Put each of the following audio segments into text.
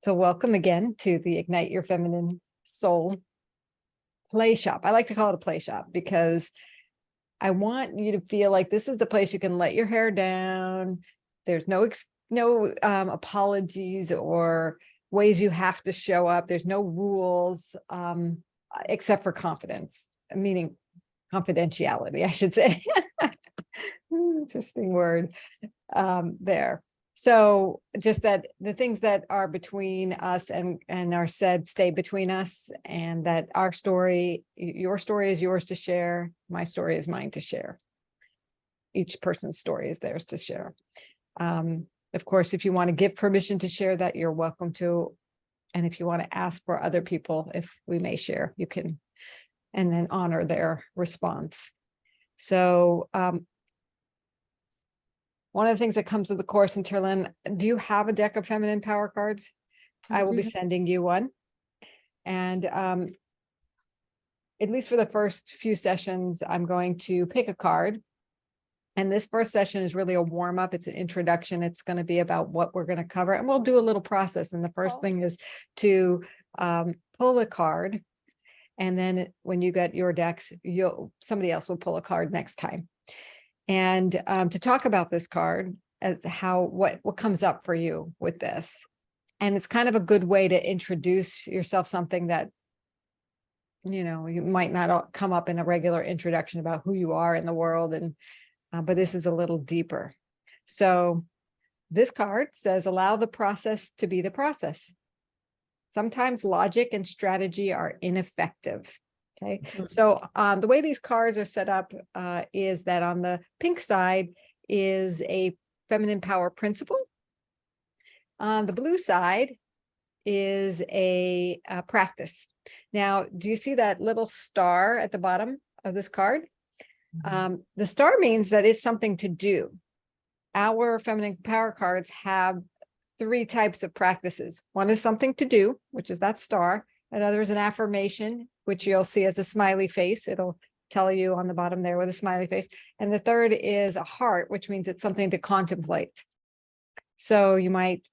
So welcome again to the Ignite Your Feminine Soul play shop. I like to call it a play shop because I want you to feel like this is the place you can let your hair down. There's no apologies or ways you have to show up. There's no rules except for confidence, meaning confidentiality, I should say. Interesting word there. So just that the things that are between us and are said stay between us, and that our story, your story is yours to share. My story is mine to share. Each person's story is theirs to share. Of course, if you want to give permission to share that, you're welcome to. And if you want to ask for other people, if we may share, you can, and then honor their response. So, one of the things that comes with the course, and Terlyn, do you have a deck of feminine power cards? I will be sending you one. And at least for the first few sessions, I'm going to pick a card. And this first session is really a warm up. It's an introduction. It's going to be about what we're going to cover. And we'll do a little process. And the first thing is to pull a card. And then when you get your decks, somebody else will pull a card next time. And to talk about this card as what comes up for you with this. And it's kind of a good way to introduce yourself, something that, you might not come up in a regular introduction about who you are in the world. And but this is a little deeper. So this card says, allow the process to be the process. Sometimes logic and strategy are ineffective. Okay, so the way these cards are set up is that on the pink side is a feminine power principle. On the blue side is a practice. Now, do you see that little star at the bottom of this card? The star means that it's something to do. Our feminine power cards have three types of practices. One is something to do, which is that star. Another is an affirmation, which you'll see as a smiley face. It'll tell you on the bottom there with a smiley face. And the third is a heart, which means it's something to contemplate. So you might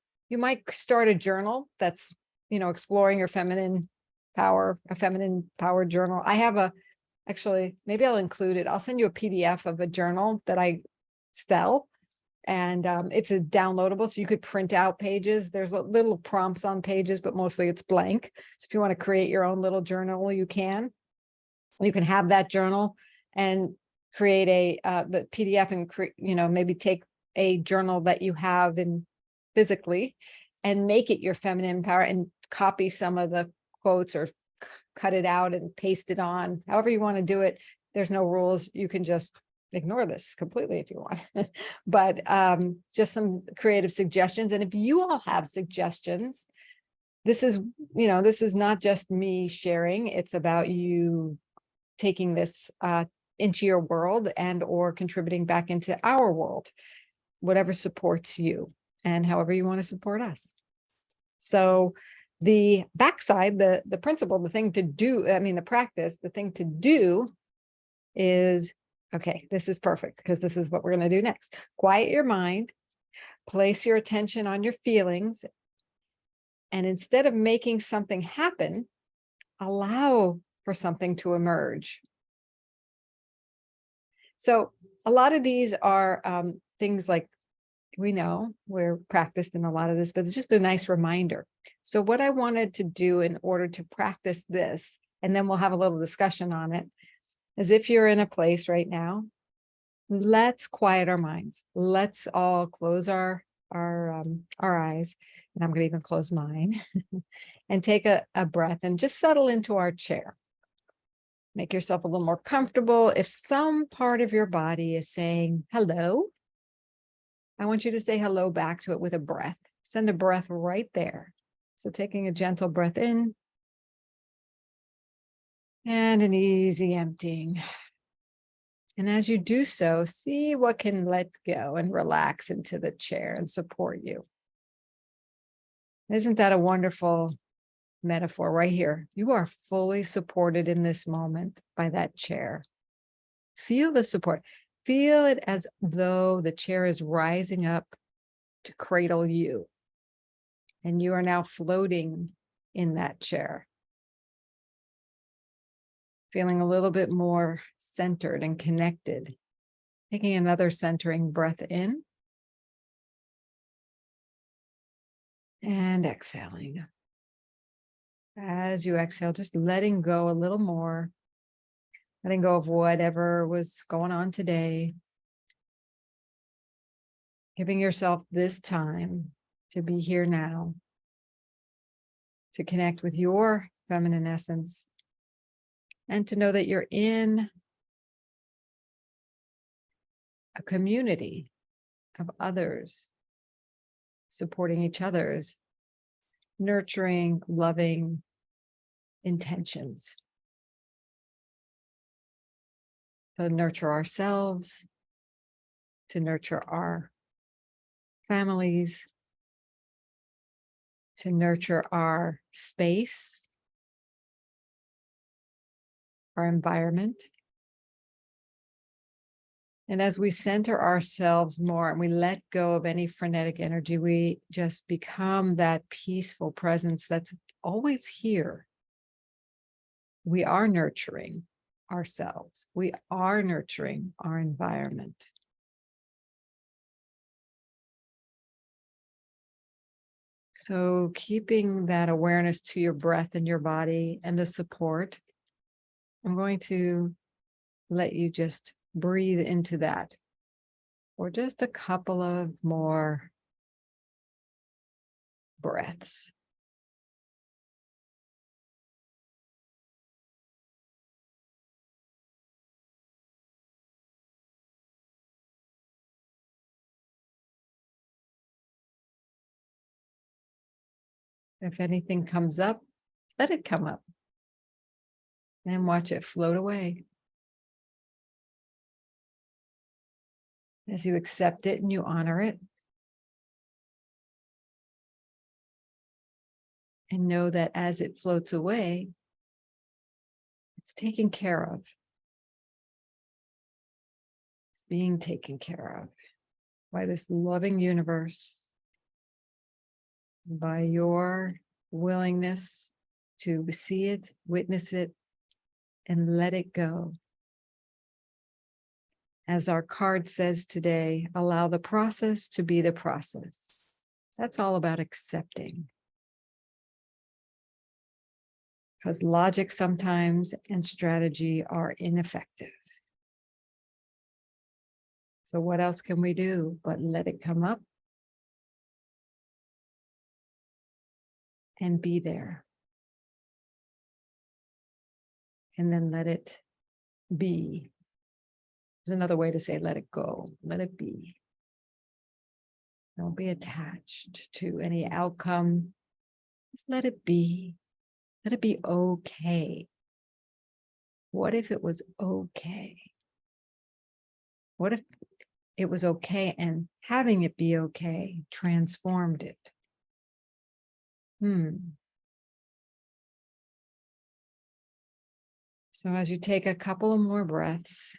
start a journal that's, exploring your feminine power, a feminine power journal. I have actually, maybe I'll include it. I'll send you a PDF of a journal that I sell. And it's a downloadable, so you could print out pages. There's little prompts on pages, but mostly it's blank. So if you want to create your own little journal, you can. You can have that journal and create the PDF and maybe take a journal that you have physically and make it your feminine power and copy some of the quotes or cut it out and paste it on. However you want to do it. There's no rules. You can just ignore this completely if you want, but just some creative suggestions. And if you all have suggestions, this is not just me sharing. It's about you taking this into your world and or contributing back into our world, whatever supports you and however you want to support us. So the backside, the principle, the thing to do, the practice, the thing to do is, okay, this is perfect because this is what we're going to do next. Quiet your mind, place your attention on your feelings, and instead of making something happen, allow for something to emerge. So a lot of these are things like, we know we're practiced in a lot of this, but it's just a nice reminder. So what I wanted to do in order to practice this, and then we'll have a little discussion on it, is if you're in a place right now, let's quiet our minds. Let's all close our eyes, and I'm going to even close mine, and take a breath and just settle into our chair. Make yourself a little more comfortable. If some part of your body is saying hello, I want you to say hello back to it with a breath. Send a breath right there. So taking a gentle breath in and an easy emptying. And as you do so, see what can let go and relax into the chair and support you. Isn't that a wonderful metaphor right here? You are fully supported in this moment by that chair. Feel the support. Feel it as though the chair is rising up to cradle you. And you are now floating in that chair, feeling a little bit more centered and connected. Taking another centering breath in and exhaling. As you exhale, just letting go a little more, letting go of whatever was going on today. Giving yourself this time to be here now, to connect with your feminine essence, and to know that you're in a community of others, supporting each other's nurturing, loving intentions. To nurture ourselves, to nurture our families, to nurture our space, our environment. And as we center ourselves more and we let go of any frenetic energy, we just become that peaceful presence that's always here. We are nurturing ourselves. We are nurturing our environment. So keeping that awareness to your breath and your body and the support, I'm going to let you just breathe into that for just a couple of more breaths. If anything comes up, let it come up and watch it float away. As you accept it and you honor it, and know that as it floats away, it's taken care of. It's being taken care of by this loving universe, by your willingness to see it, witness it, and let it go. As our card says today, allow the process to be the process. That's all about accepting. Because logic sometimes and strategy are ineffective. So what else can we do but let it come up and be there? And then let it be. There's another way to say let it go, let it be. Don't be attached to any outcome. Just let it be. Let it be okay. What if it was okay? What if it was okay and having it be okay transformed it? So as you take a couple of more breaths,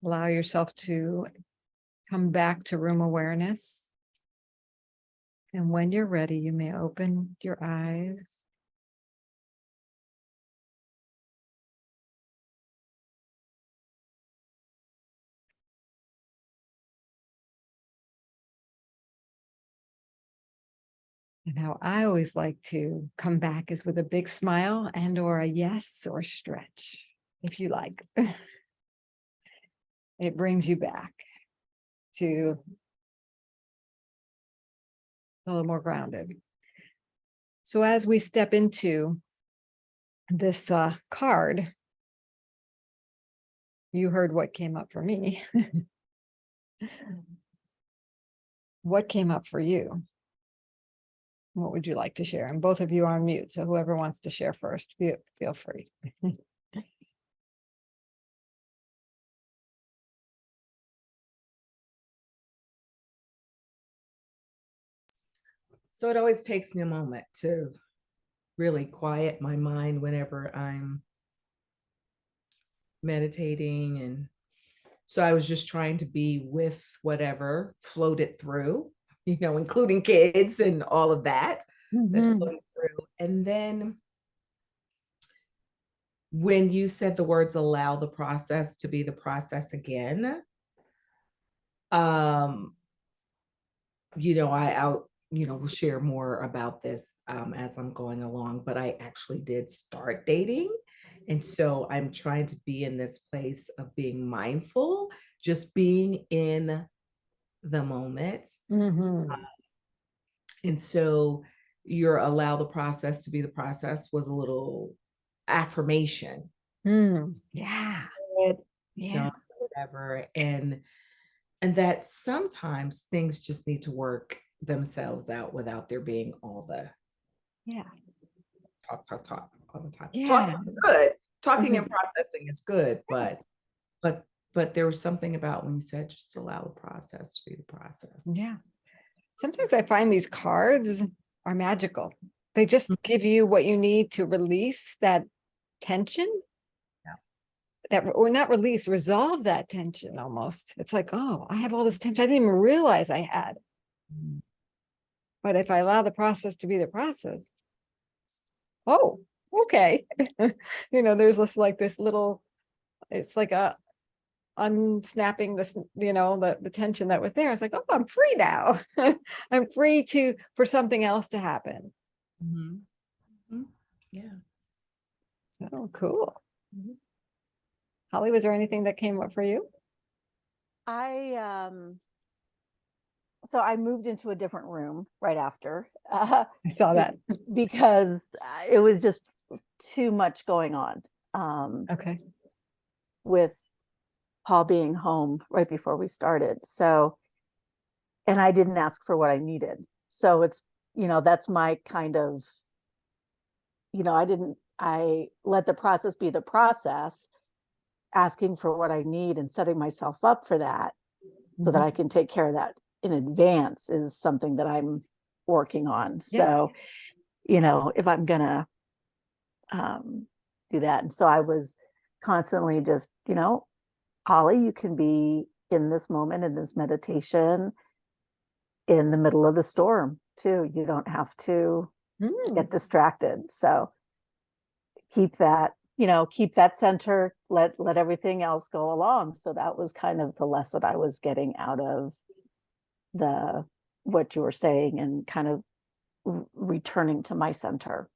allow yourself to come back to room awareness. And when you're ready, you may open your eyes. And how I always like to come back is with a big smile and or a yes or stretch, if you like. It brings you back to a little more grounded. So as we step into this card, you heard what came up for me. What came up for you? What would you like to share? And both of you are on mute, so whoever wants to share first, feel free. So it always takes me a moment to really quiet my mind whenever I'm meditating and So I was just trying to be with whatever floated through, including kids and all of that Mhm. floated through. And then when you said the words allow the process to be the process again, um, I'll will share more about this as I'm going along, but I actually did start dating. And so I'm trying to be in this place of being mindful, just being in the moment. Mhm. And so your allow the process to be the process was a little affirmation. Yeah. Yeah. Done whatever. And that sometimes things just need to work themselves out without there being all the Yeah. talk all the time. Talking Yeah. is good. Talking and Mhm. processing is good, but there was something about when you said just allow the process to be the process. Yeah. Sometimes I find these cards are magical. They just give you what you need to release that tension, Yeah. that or not release, resolve that tension almost. It's like, oh, I have all this tension I didn't even realize I had. Mhm. But if I allow the process to be the process, oh, okay. There's this little, it's like a unsnapping this, the tension that was there. It's like, oh, I'm free now. I'm free for something else to happen. Mhm. Mhm. Yeah. So cool. Holly, was there anything that came up for you? I so I moved into a different room right after I saw be- that. because it was just too much going on Okay. with Paul being home right before we started. So, and I didn't ask for what I needed. So it's, that's my kind of, I let the process be the process, asking for what I need and setting myself up for that so that Mhm. I can take care of that in advance is something that I'm working on. Yeah. So, if I'm gonna um, do that. And so I was constantly just, Holly, you can be in this moment, in this meditation, in the middle of the storm too. You don't have to Mm. get distracted. So keep that center, let everything else go along. So that was kind of the lesson I was getting out of the what you were saying and kind of returning to my center.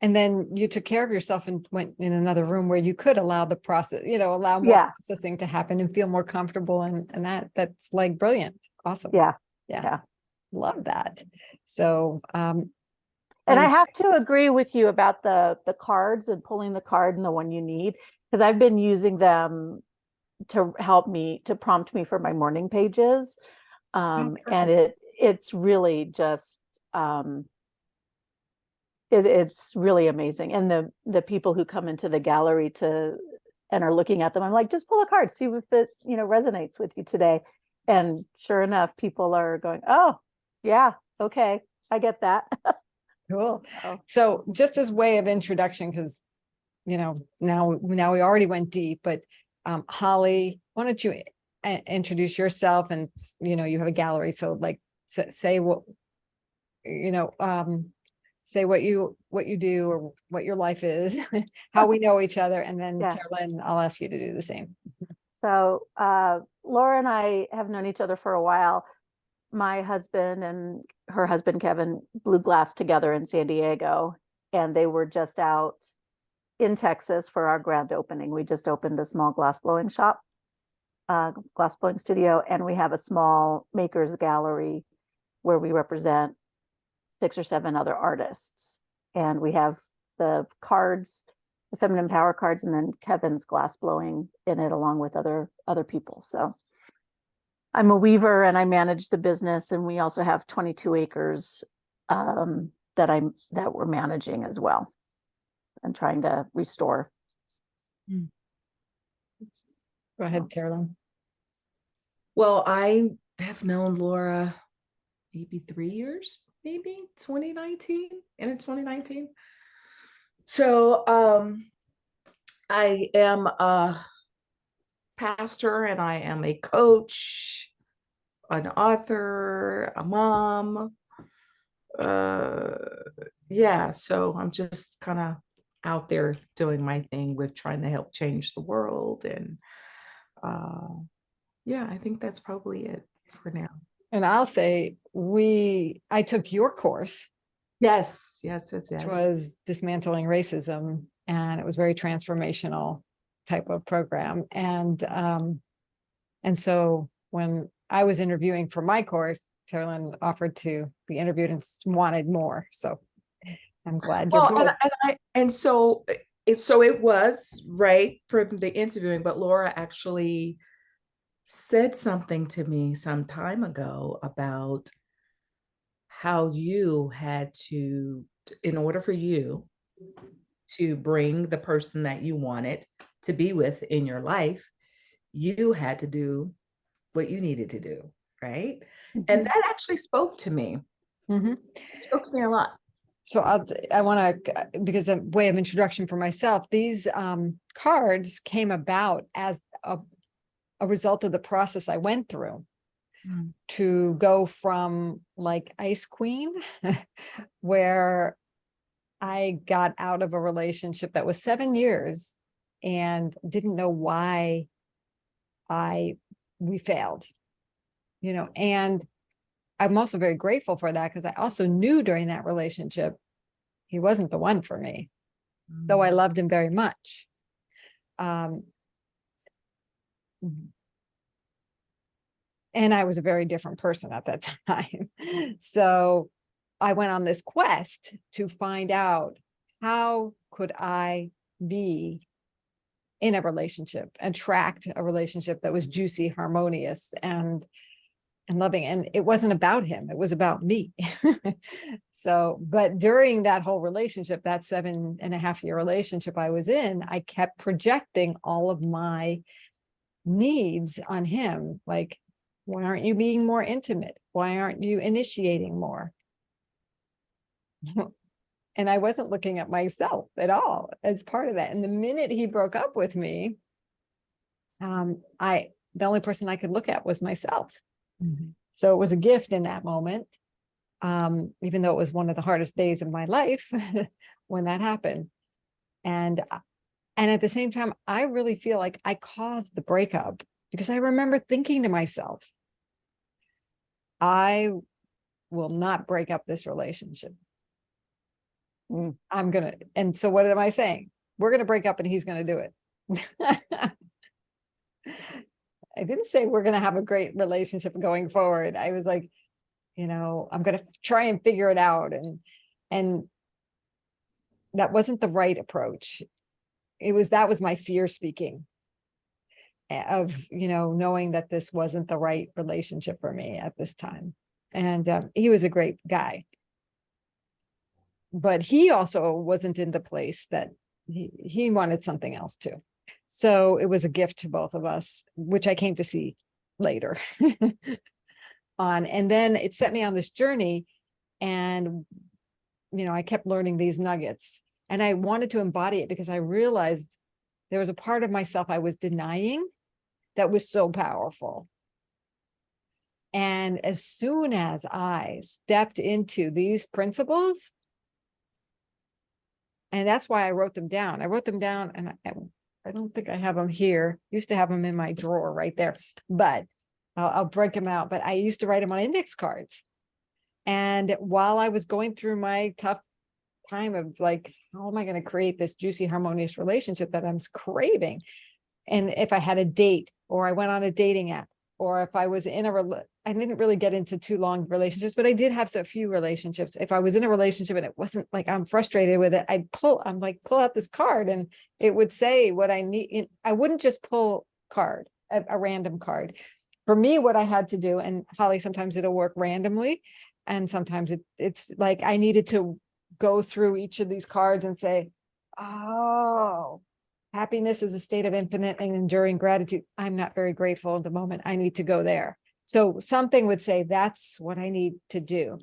And then you took care of yourself and went in another room where you could allow the process, allow more Yeah, processing to happen and feel more comfortable. And that's like brilliant. Awesome. yeah, Yeah. yeah. Love that. So, And I and have to agree with you about the cards and pulling the card and the one you need, because I've been using them to help me, to prompt me for my morning pages. oh, And perfect. it's really just it's really amazing. And the people who come into the gallery and are looking at them, I'm like, just pull a card, see if it, resonates with you today. And sure enough, people are going, oh, yeah, okay, I get that. Cool. Oh, So just as way of introduction, because now we already went deep, but Holly, why don't you introduce yourself and you have a gallery, so like say what you know say what you do or what your life is, how we know each other, and then yeah. Carolyn, I'll ask you to do the same. So Laura and I have known each other for a while. My husband and her husband Kevin blew glass together in San Diego, and they were just out in Texas for our grand opening. We just opened a small glass blowing shop, glass blowing studio, and we have a small makers gallery where we represent 6 or 7 other artists. And we have the cards, the feminine power cards, and then Kevin's glass blowing in it along with other people. So I'm a weaver and I manage the business, and we also have 22 acres that we're managing as well and trying to restore. Go ahead, Carolyn. Well, I have known Laura maybe 3 years, maybe 2019, in 2019. So I am pastor and I am a coach, an author, a mom. Yeah, so I'm just kind of out there doing my thing with trying to help change the world. And yeah, I think that's probably it for now. And I'll say, I took your course, Yes, yes, yes, which yes. was dismantling racism, and it was very transformational type of program. And so when I was interviewing for my course, Carolyn offered to be interviewed and wanted more. So I'm glad you're Well, both. and so it was right from the interviewing, but Laura actually said something to me some time ago about how you had to, in order for you to bring the person that you wanted to be with in your life, you had to do what you needed to do, right? And that actually spoke to me. Mhm. It spoke to me a lot. So I want to, because a way of introduction for myself, these cards came about as a result of the process I went through to go from like Ice Queen, where I got out of a relationship that was 7 years and didn't know why we failed, and I'm also very grateful for that, because I also knew during that relationship he wasn't the one for me, though I loved him very much. Um, and I was a very different person at that time. So I went on this quest to find out, how could I be in a relationship, attract a relationship that was juicy, harmonious, and loving. And it wasn't about him, it was about me. So, but during that whole relationship, that 7.5-year relationship I was in, I kept projecting all of my needs on him. Like, why aren't you being more intimate? Why aren't you initiating more? And I wasn't looking at myself at all as part of that. And the minute he broke up with me, the only person I could look at was myself. So it was a gift in that moment, even though it was one of the hardest days of my life when that happened. And at the same time, I really feel like I caused the breakup, because I remember thinking to myself, I will not break up this relationship. And so what am I saying? We're going to break up and he's going to do it. I didn't say we're going to have a great relationship going forward. I was like, I'm going to try and figure it out. And that wasn't the right approach. That was my fear speaking, of, knowing that this wasn't the right relationship for me at this time. And he was a great guy, but he also wasn't in the place that he wanted something else too. So it was a gift to both of us, which I came to see later on. And then it set me on this journey, and, I kept learning these nuggets, and I wanted to embody it, because I realized there was a part of myself I was denying that was so powerful. And as soon as I stepped into these principles, and that's why I wrote them down. And I don't think I have them here. Used to have them in my drawer right there, but I'll break them out. But I used to write them on index cards. And while I was going through my tough time of like, how am I going to create this juicy, harmonious relationship that I'm craving? And if I had a date, or I went on a dating app, or if I was in I didn't really get into too long relationships, but I did have so few relationships. If I was in a relationship and it wasn't like I'm frustrated with it, pull out this card, and it would say what I need. I wouldn't just pull a random card. For me, what I had to do, and Holly, sometimes it'll work randomly, and sometimes it's like I needed to go through each of these cards and say, oh, happiness is a state of infinite and enduring gratitude. I'm not very grateful at the moment. I need to go there. So something would say, that's what I need to do.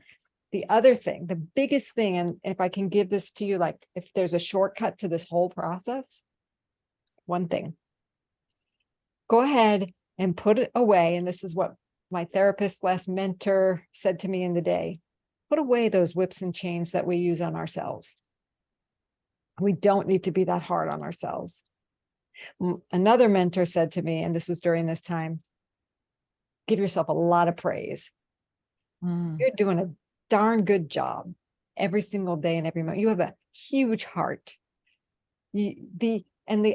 The other thing, the biggest thing, and if I can give this to you, like if there's a shortcut to this whole process, one thing, go ahead and put it away. And this is what my therapist / mentor said to me in the day: put away those whips and chains that we use on ourselves. We don't need to be that hard on ourselves. Another mentor said to me, and this was during this time, give yourself a lot of praise. You're doing a darn good job every single day and every moment. You have a huge heart. The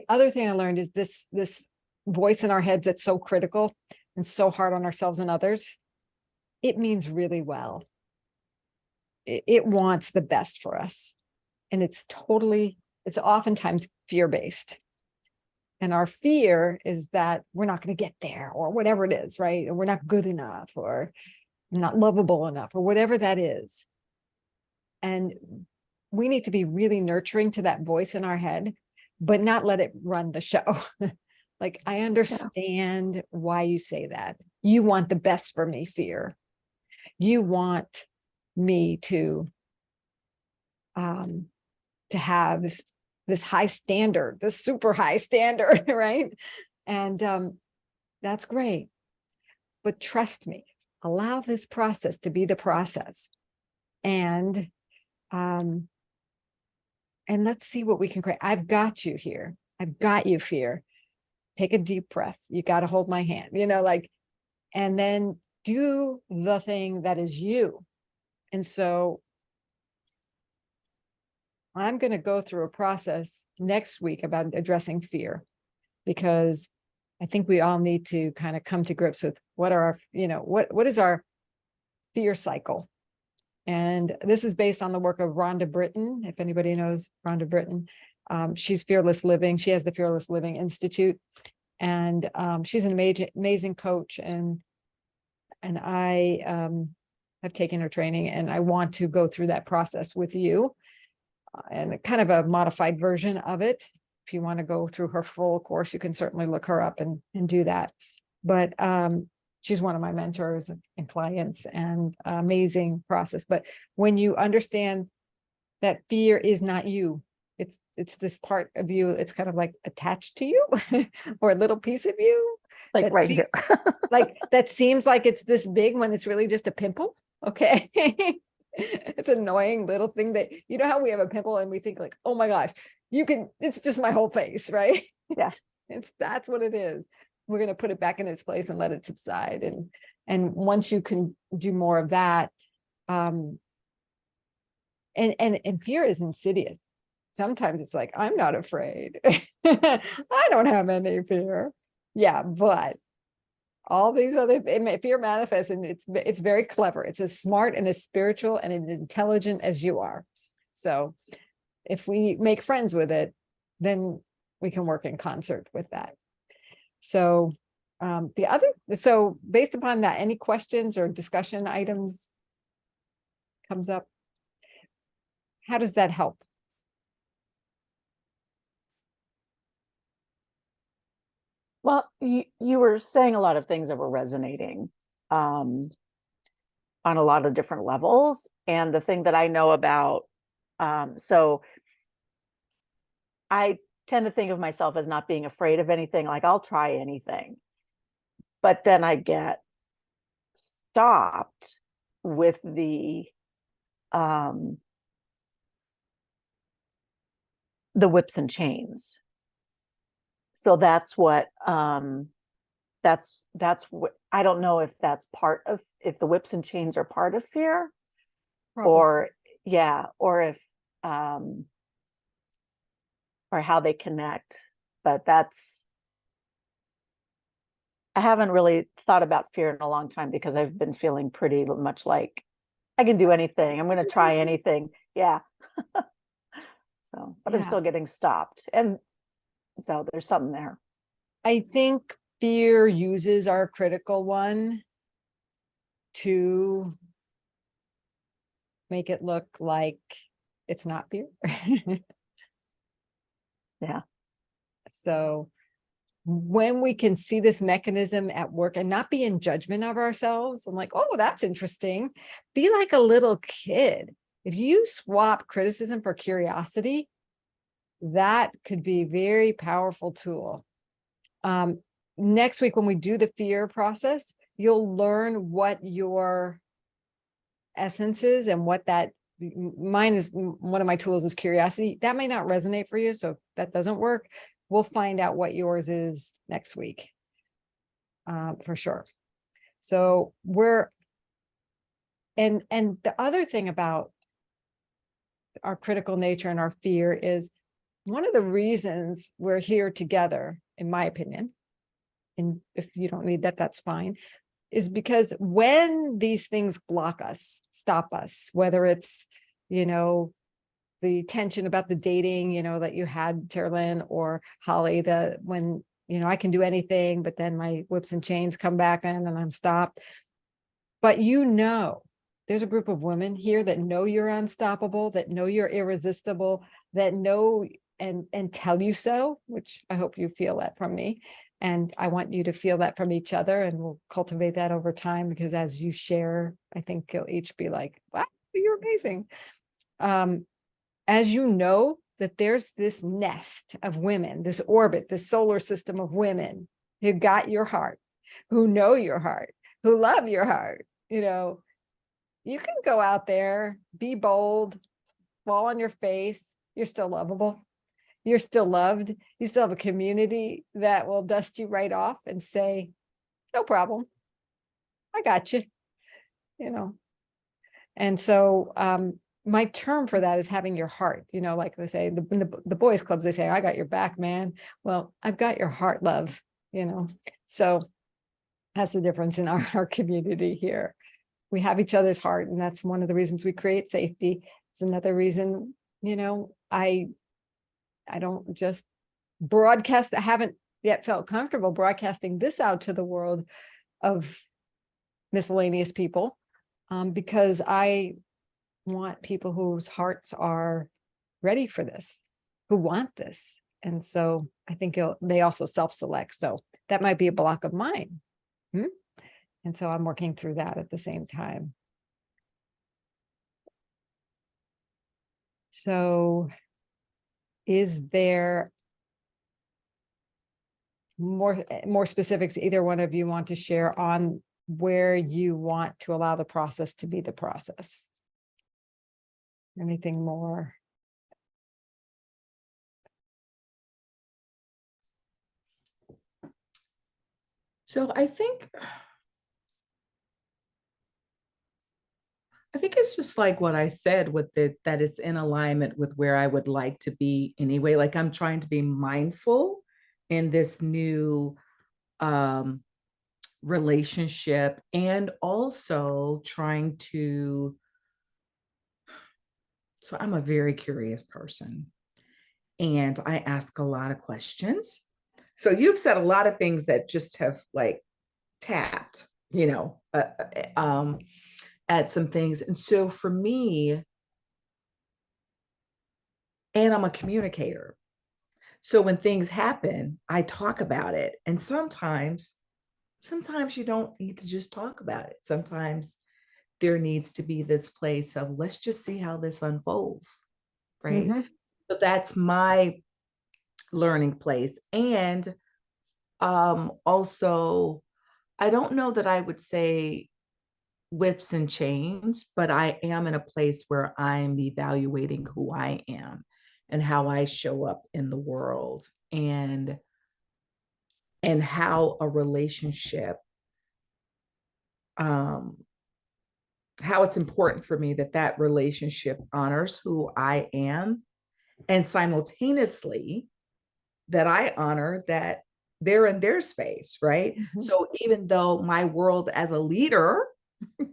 other thing I learned is this voice in our heads that's so critical and so hard on ourselves and others, it means really well. It wants the best for us. And it's oftentimes fear-based. And our fear is that we're not going to get there, or whatever it is, right? Or we're not good enough, or not lovable enough, or whatever that is. And we need to be really nurturing to that voice in our head, but not let it run the show. Like, I understand why you say that. You want the best for me, fear. You want me to have this high standard, this super high standard, right? And that's great. But trust me, allow this process to be the process. And let's see what we can create. I've got you here. I've got you, fear. Take a deep breath. You got to hold my hand, and then do the thing that is you. And so I'm going to go through a process next week about addressing fear, because I think we all need to kind of come to grips with what are our, what is our fear cycle. And this is based on the work of Rhonda Britton. If anybody knows Rhonda Britton, she's Fearless Living. She has the Fearless Living Institute, and she's an amazing coach. And I have taken her training, and I want to go through that process with you, and kind of a modified version of it. If you want to go through her full course, you can certainly look her up and do that. But she's one of my mentors and clients, and amazing process. But when you understand that fear is not you, it's this part of you, it's kind of like attached to you, or a little piece of you, Like right here. like that seems like it's this big when it's really just a pimple. Okay. It's an annoying little thing that, how we have a pimple and we think like, oh my gosh, it's just my whole face, right? Yeah. That's what it is. We're going to put it back in its place and let it subside. And once you can do more of that, and fear is insidious. Sometimes it's like, I'm not afraid. I don't have any fear. Yeah, but all these other fear manifests, and it's very clever. It's as smart and as spiritual and as intelligent as you are. So if we make friends with it, then we can work in concert with that. So based upon that, any questions or discussion items comes up? How does that help? Well, you were saying a lot of things that were resonating on a lot of different levels. And the thing that I know about, so I tend to think of myself as not being afraid of anything. Like, I'll try anything, but then I get stopped with the whips and chains. So that's what that's what, I don't know if that's part of, if the whips and chains are part of fear. Probably. or if or how they connect. But I haven't really thought about fear in a long time, because I've been feeling pretty much like I can do anything. I'm going to try anything. Yeah. So, but I'm still getting stopped. And so there's something there. I think fear uses our critical one to make it look like it's not fear. Yeah. So when we can see this mechanism at work and not be in judgment of ourselves, I'm like, oh, that's interesting. Be like a little kid. If you swap criticism for curiosity, that could be a very powerful tool. next week, when we do the fear process, you'll learn what your essence is and what that mine is. One of my tools is curiosity. That may not resonate for you. So if that doesn't work, we'll find out what yours is next week. For sure. So and the other thing about our critical nature and our fear is one of the reasons we're here together, in my opinion, and if you don't need that, that's fine, is because when these things block us, stop us, whether it's, the tension about the dating, that you had, Terlin or Holly, when, I can do anything, but then my whips and chains come back in and I'm stopped. But there's a group of women here that know you're unstoppable, that know you're irresistible, that know and tell you so, which I hope you feel that from me. And I want you to feel that from each other, and we'll cultivate that over time, because as you share, I think you'll each be like, wow, you're amazing. As you know, that there's this nest of women, this orbit, this solar system of women who got your heart, who know your heart, who love your heart. You can go out there, be bold, fall on your face. You're still lovable. You're still loved. You still have a community that will dust you right off and say, no problem. I got you, And so my term for that is having your heart, like they say, the boys clubs, they say, I got your back, man. Well, I've got your heart, love, So that's the difference in our community here. We have each other's heart, and that's one of the reasons we create safety. It's another reason, I don't just broadcast. I haven't yet felt comfortable broadcasting this out to the world of miscellaneous people, because I want people whose hearts are ready for this, who want this. And so I think they also self-select. So that might be a block of mine. And so I'm working through that at the same time. So is there more specifics either one of you want to share on where you want to allow the process to be the process? Anything more? So I think it's just like what I said with that it's in alignment with where I would like to be anyway. Like, I'm trying to be mindful in this new relationship, and also trying to, so I'm a very curious person and I ask a lot of questions. So you've said a lot of things that just have like tapped, at some things. And so for me, and I'm a communicator. So when things happen, I talk about it. And sometimes you don't need to just talk about it. Sometimes there needs to be this place of, let's just see how this unfolds, right? So that's my learning place. And also, I don't know that I would say whips and chains, but I am in a place where I'm evaluating who I am and how I show up in the world, and how a relationship, how it's important for me that relationship honors who I am, and simultaneously that I honor that they're in their space, right? So even though my world as a leader,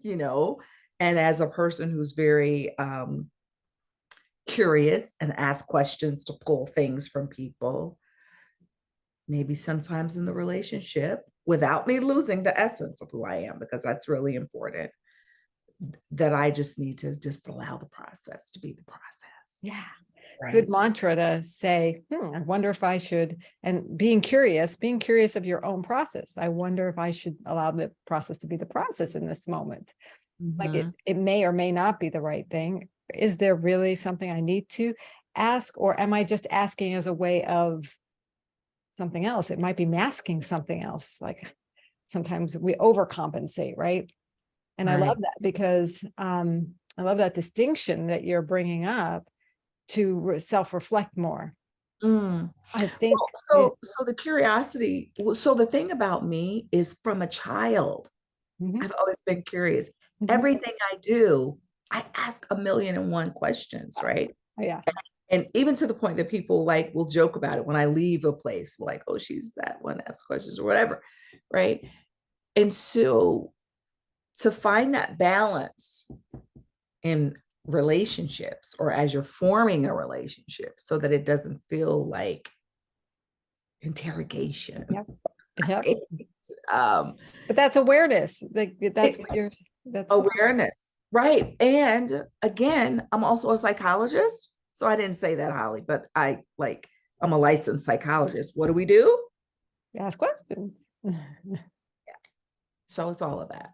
and as a person who's very curious and ask questions to pull things from people, maybe sometimes in the relationship, without me losing the essence of who I am, because that's really important, that I just need to just allow the process to be the process. Yeah. Right. Good mantra to say, I wonder if I should, and being curious of your own process. I wonder if I should allow the process to be the process in this moment. Like it may or may not be the right thing. Is there really something I need to ask, or am I just asking as a way of something else. It might be masking something else. Like sometimes we overcompensate, right? And I Right. love that because I love that distinction that you're bringing up to self-reflect more. Mm. I think So the curiosity, so the thing about me is from a child, Mhm, I've always been curious. mhm. Everything I do, I ask a million and one questions, right? Oh, yeah. And even to the point that people like will joke about it when I leave a place, like, oh, she's that one asks questions or whatever, right? And so to find that balance in relationships or as you're forming a relationship so that it doesn't feel like interrogation. Yep. Yep. Right? But that's awareness. Like that's It- what you're that's awareness, right? And again, I'm also a psychologist. So I didn't say that, Holly, but I'm a licensed psychologist. What do? you ask questions. So it's all of that.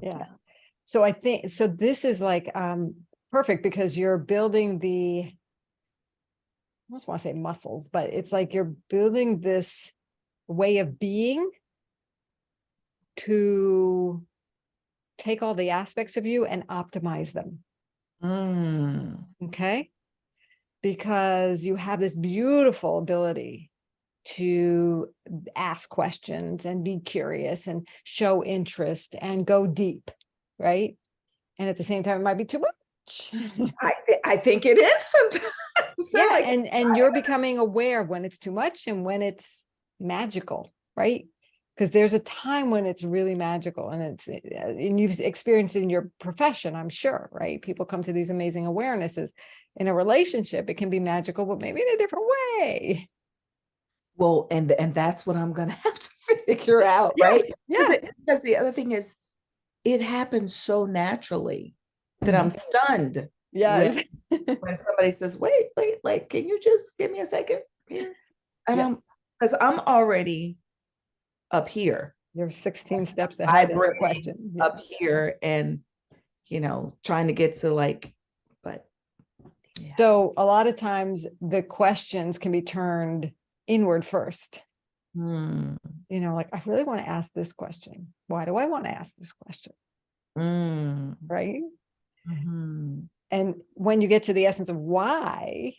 Yeah. So I think so this is like perfect because you're building the I almost want to say muscles, but it's like you're building this way of being to take all the aspects of you and optimize them. Mm. Okay. Because you have this beautiful ability to ask questions and be curious and show interest and go deep. Right. And at the same time, it might be too much. I think it is sometimes. Yeah. Like, And you're becoming aware when it's too much and when it's magical. Right. Because there's a time when it's really magical and and you've experienced it in your profession, I'm sure, right? People come to these amazing awarenesses. In a relationship, it can be magical, but maybe in a different way. well, and that's what I'm gonna have to figure out, Yeah, right? yeah. Because the other thing is, it happens so naturally that I'm Mhm. stunned Yes. when somebody says, "Wait, like, can you just give me a second here?" Yeah. And because I'm already up here, You're 16 steps ahead in your vibrating question. Yeah. up here, and trying to get to but yeah. So a lot of times the questions can be turned inward first. Mm, Like, I really want to ask this question. Why do I want to ask this question? mm, Right. mhm. And when you get to the essence of why,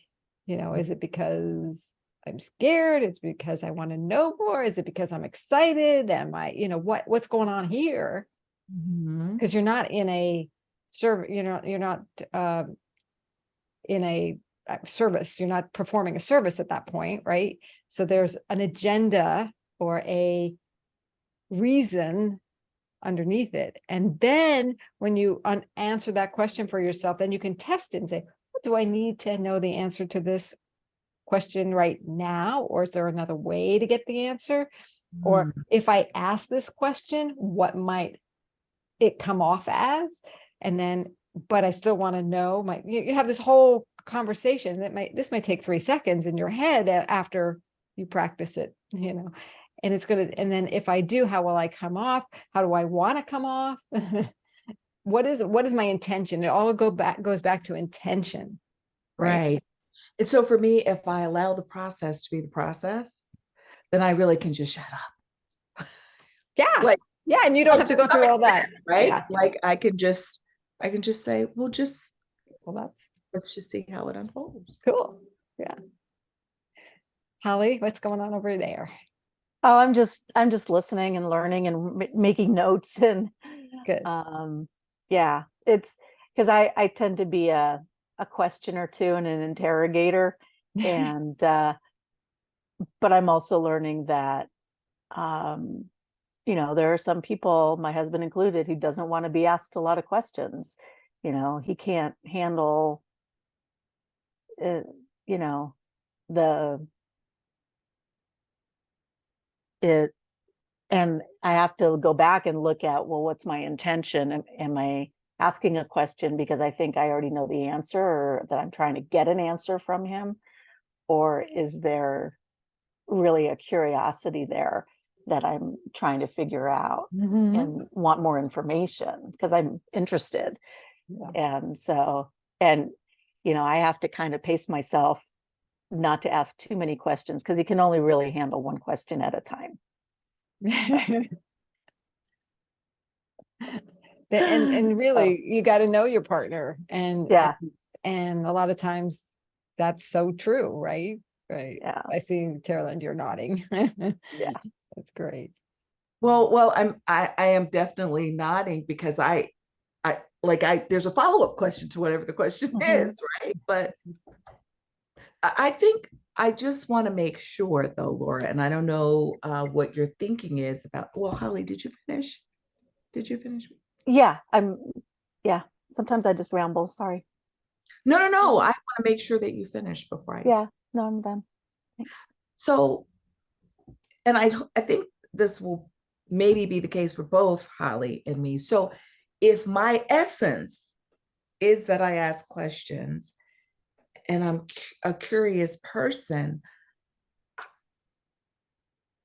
is it because I'm scared? It's because I want to know more. Is it because I'm excited? Am I, what's going on here? Mhm. Because you're not in a serve, you're not in a service. You're not performing a service at that point, right? So there's an agenda or a reason underneath it. And then when you answer that question for yourself, then you can test it and say, what do I need to know the answer to this question right now? Or is there another way to get the answer? Or Mm. if I ask this question, what might it come off as? And then, but I still want to know, you have this whole conversation this might take 3 seconds in your head after you practice it, and it's and then if I do, how will I come off? How do I want to come off? What is my intention? It all goes back to intention, right? Right. And so for me, if I allow the process to be the process, then I really can just shut up. Yeah. Like, Yeah. And you don't have to go through all that. right? Yeah. Like I can just say, well, Well, let's just see how it unfolds. cool. Yeah. Holly, what's going on over there? Oh, I'm just listening and learning and making notes and Good. yeah, it's because I tend to be a questioner too and an interrogator, and but I'm also learning that um there are some people, my husband included, who doesn't want to be asked a lot of questions. He can't handle it, the it and I have to go back and look at, well, what's my intention? Am I asking a question because I think I already know the answer, or that I'm trying to get an answer from him? Or is there really a curiosity there that I'm trying to figure out Mhm. and want more information because I'm interested? Yeah. And so, and I have to kind of pace myself not to ask too many questions because he can only really handle one question at a time. And really, you got to know your partner, Yeah. and a lot of times that's so true, right? Right. Yeah. I see, Carolyn, you're nodding. Yeah. That's great. Well, I am definitely nodding because there's a follow-up question to whatever the question Mhm. is, right? But I think I just want to make sure though, Laura, and I don't know what your thinking is about, well, Holly, did you finish? Did you finish? Yeah, yeah, sometimes I just ramble, sorry. No, I want to make sure that you finish before I. Yeah, no, I'm done. Thanks. So, and I think this will maybe be the case for both Holly and me. So if my essence is that I ask questions and I'm a curious person,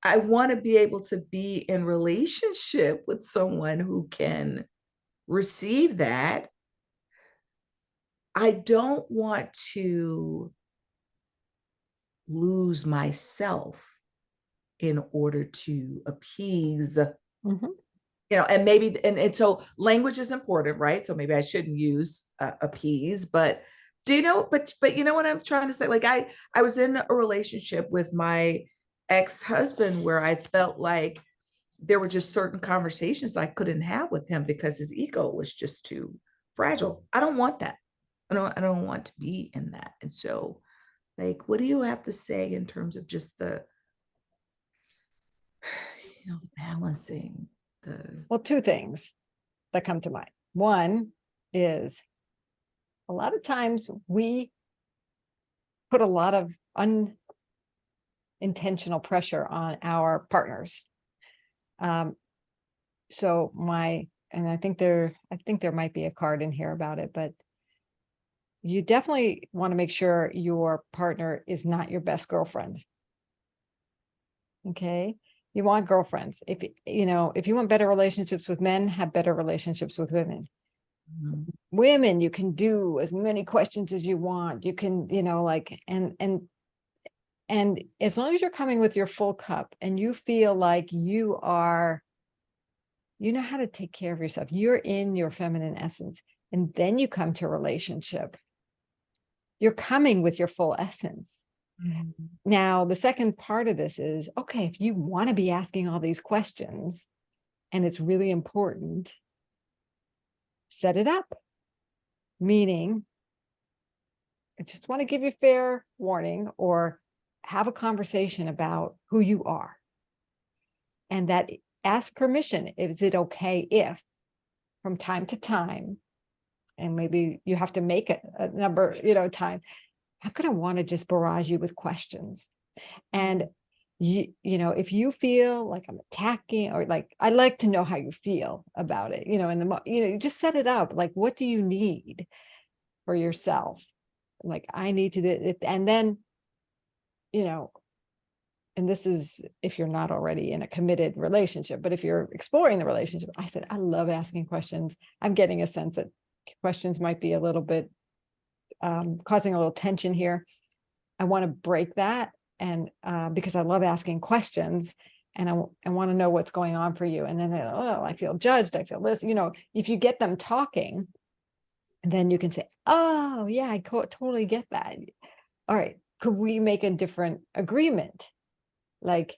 I want to be able to be in relationship with someone who can receive that. I don't want to lose myself in order to appease, Mhm. and maybe, and so language is important, right? So maybe I shouldn't use appease, but but you know what I'm trying to say? Like I was in a relationship with my ex-husband where I felt like there were just certain conversations I couldn't have with him because his ego was just too fragile. I don't want that. I don't want to be in that. And so, like, what do you have to say in terms of just the the balancing, the Well, two things that come to mind. One is a lot of times we put a lot of unintentional pressure on our partners. So and I think there might be a card in here about it, but you definitely want to make sure your partner is not your best girlfriend. Okay. You want girlfriends. If you want better relationships with men, have better relationships with women. Women, you can do as many questions as you want. You can, and as long as you're coming with your full cup and you feel like you know how to take care of yourself, you're in your feminine essence, and then you come to a relationship, you're coming with your full essence. Now, the second part of this is, okay, if you want to be asking all these questions and it's really important, set it up. Meaning, I just want to give you fair warning, or have a conversation about who you are. And that ask permission. Is it okay if from time to time, and maybe you have to make it a number, time, I'm going to want to just barrage you with questions. And if you feel like I'm attacking, or like, I'd like to know how you feel about it, you just set it up. Like, what do you need for yourself? Like, I need to do it. And then, and this is if you're not already in a committed relationship, but if you're exploring the relationship, I said, I love asking questions. I'm getting a sense that questions might be a little bit causing a little tension here. I want to break that. And because I love asking questions, and I want to know what's going on for you. And then, I feel judged. I feel this, if you get them talking, then you can say, oh yeah, I totally get that. All right. Could we make a different agreement? Like,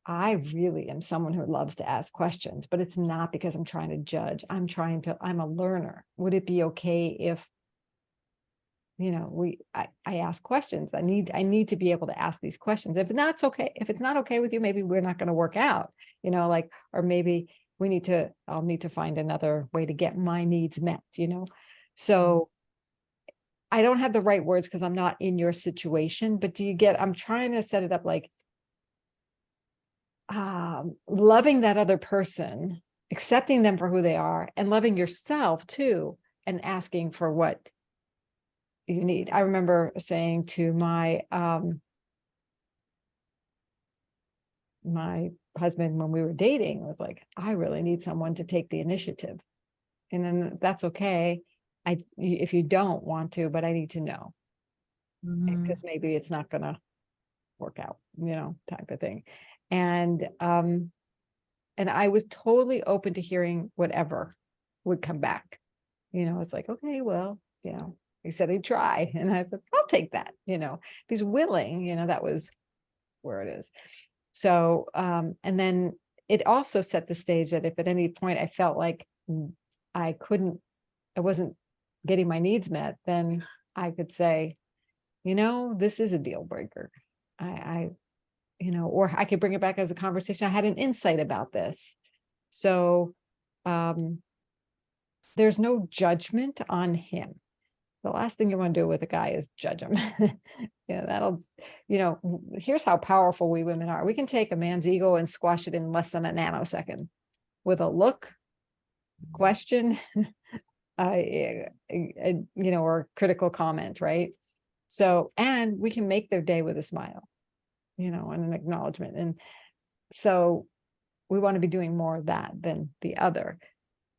I really am someone who loves to ask questions, but it's not because I'm trying to judge. I'm a learner. Would it be okay if, I ask questions? I need to be able to ask these questions. If it's not okay with you, maybe we're not going to work out, or maybe I'll need to find another way to get my needs met, So I don't have the right words because I'm not in your situation, but I'm trying to set it up like, loving that other person, accepting them for who they are, and loving yourself too, and asking for what you need. I remember saying to my my husband when we were dating, was like, I really need someone to take the initiative. And then that's okay. If you don't want to, but I need to know. Mhm. because maybe it's not gonna work out, type of thing. And I was totally open to hearing whatever would come back. It's like, okay, well, he said he'd try. And I said, I'll take that, if he's willing, that was where it is. So, and then it also set the stage that if at any point I felt like I wasn't getting my needs met, then I could say, this is a deal breaker. Or I could bring it back as a conversation. I had an insight about this. So, there's no judgment on him. The last thing you want to do with a guy is judge him. Here's how powerful we women are. We can take a man's ego and squash it in less than a nanosecond with a look, question, or critical comment, right? So, and we can make their day with a smile, and an acknowledgement. And so we want to be doing more of that than the other.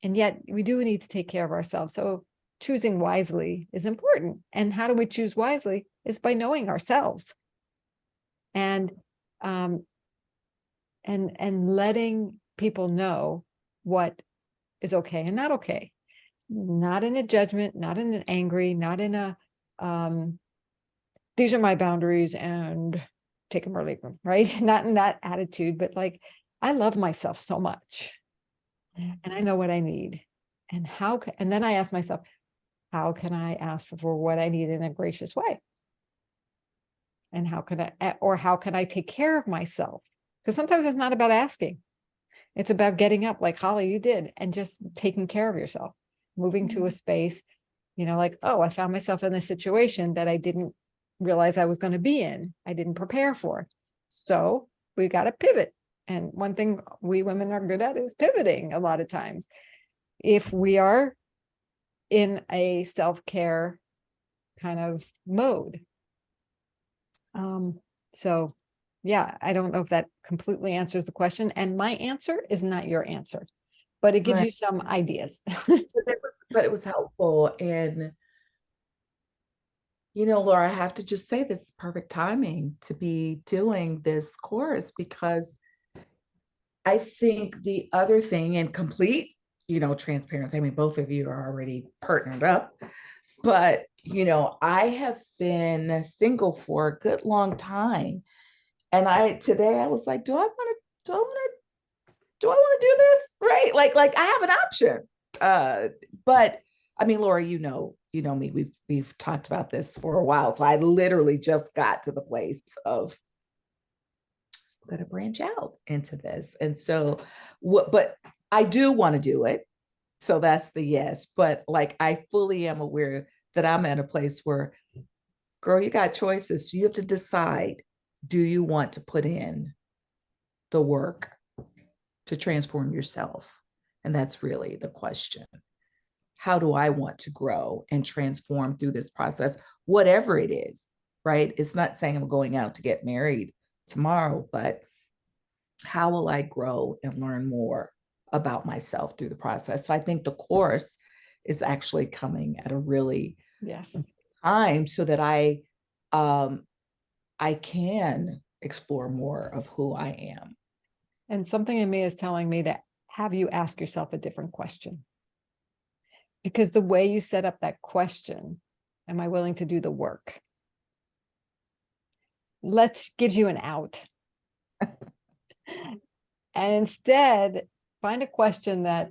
And yet we do need to take care of ourselves. So choosing wisely is important. And how do we choose wisely? Is by knowing ourselves and letting people know what is okay and not okay. Not in a judgment, not in an angry, not in a these are my boundaries and take them or leave them, right? Not in that attitude, but like, I love myself so much and I know what I need. And and then I ask myself, how can I ask for what I need in a gracious way? And how can I take care of myself? Because sometimes it's not about asking. It's about getting up like Holly, you did, and just taking care of yourself, moving to a space, like, oh, I found myself in a situation that I didn't realize I was going to be in. I didn't prepare for. So we got to pivot. And one thing we women are good at is pivoting a lot of times. If we are in a self-care kind of mode. So yeah, I don't know if that completely answers the question. And my answer is not your answer, but it gives Right. you some ideas. But it was helpful. And, Laura, I have to just say this is perfect timing to be doing this course, because I think the other thing, in complete, transparency, I mean, both of you are already partnered up, but, I have been single for a good long time. And today I was like, do I want to do this? Right. Like I have an option. But I mean, Laura, you know me, we've talked about this for a while. So I literally just got to the place of going to branch out into this. And so but I do want to do it. So that's the yes. But like, I fully am aware that I'm at a place where, girl, you got choices. So you have to decide, do you want to put in the work to transform yourself? And that's really the question. How do I want to grow and transform through this process, whatever it is, right? It's not saying I'm going out to get married tomorrow, but how will I grow and learn more about myself through the process? So I think the course is actually coming at a really Yes. time so that I can explore more of who I am. And something in me is telling me to have you ask yourself a different question. Because the way you set up that question, am I willing to do the work? Let's give you an out. And instead, find a question that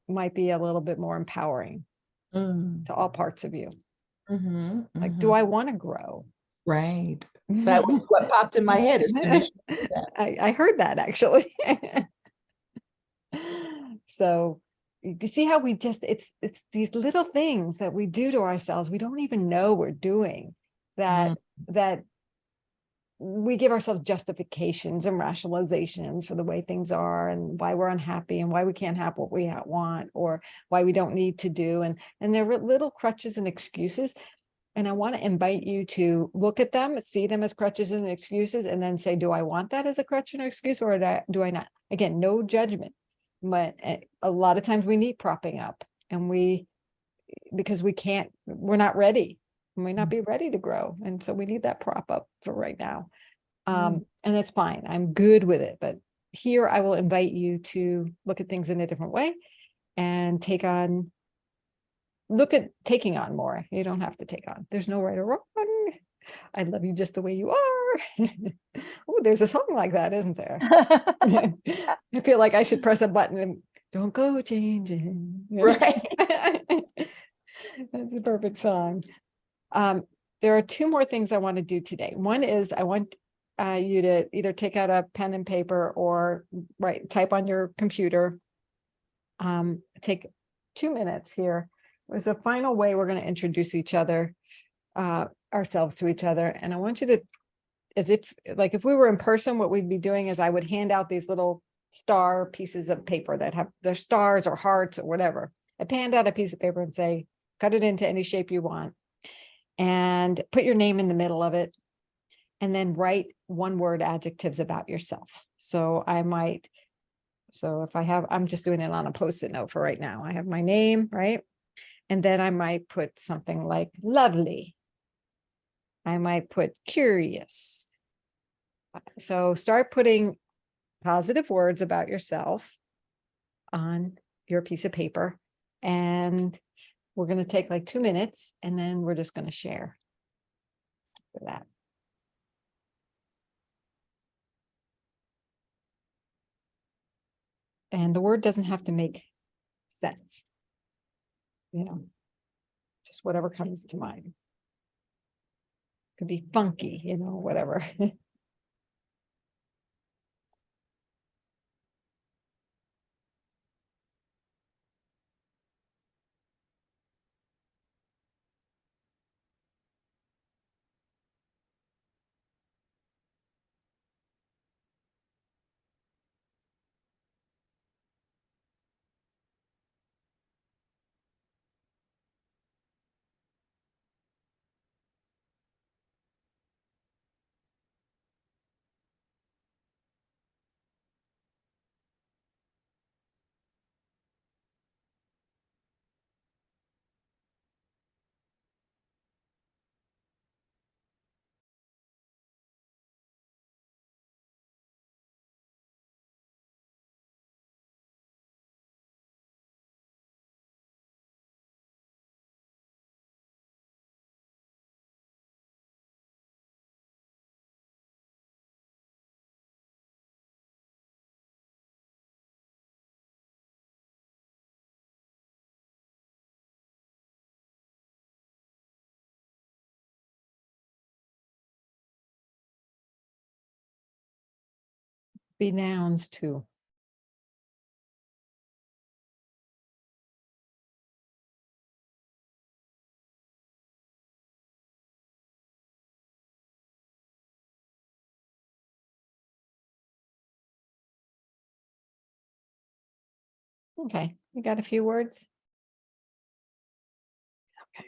might be a little bit more empowering to all parts of you. Like, do I want to grow? Right. That was what popped in my head as soon as you said that. I heard that actually. So you see how it's these little things that we do to ourselves we don't even know we're doing, that we give ourselves justifications and rationalizations for the way things are and why we're unhappy and why we can't have what we want or why we don't need to do. And they're little crutches and excuses. And I want to invite you to look at them, see them as crutches and excuses, and then say, do I want that as a crutch and excuse, or do I not? Again, no judgment. But a lot of times we need propping up, and because we're not ready. might not be ready to grow. And so we need that prop up for right now. Mm. And that's fine. I'm good with it. But here I will invite you to look at things in a different way and look at taking on more. You don't have to take on. There's no right or wrong. I love you just the way you are. Oh, there's a song like that, isn't there? I feel like I should press a button and don't go changing. Right. That's a perfect song. There are two more things I want to do today. One is I want you to either take out a pen and paper or type on your computer. Take 2 minutes here. As a final way, we're going to introduce ourselves to each other. And I want you to, as if if we were in person, what we'd be doing is I would hand out these little star pieces of paper that have their stars or hearts or whatever. I'd hand out a piece of paper and say, cut it into any shape you want and put your name in the middle of it. And then write one-word adjectives about yourself. So I'm just doing it on a Post-it note for right now. I have my name, right? And then I might put something like lovely. I might put curious. So start putting positive words about yourself on your piece of paper. And we're going to take like 2 minutes and then we're just going to share for that. And the word doesn't have to make sense. Just whatever comes to mind. Could be funky, whatever. Be nouns too. Okay, you got a few words? Okay.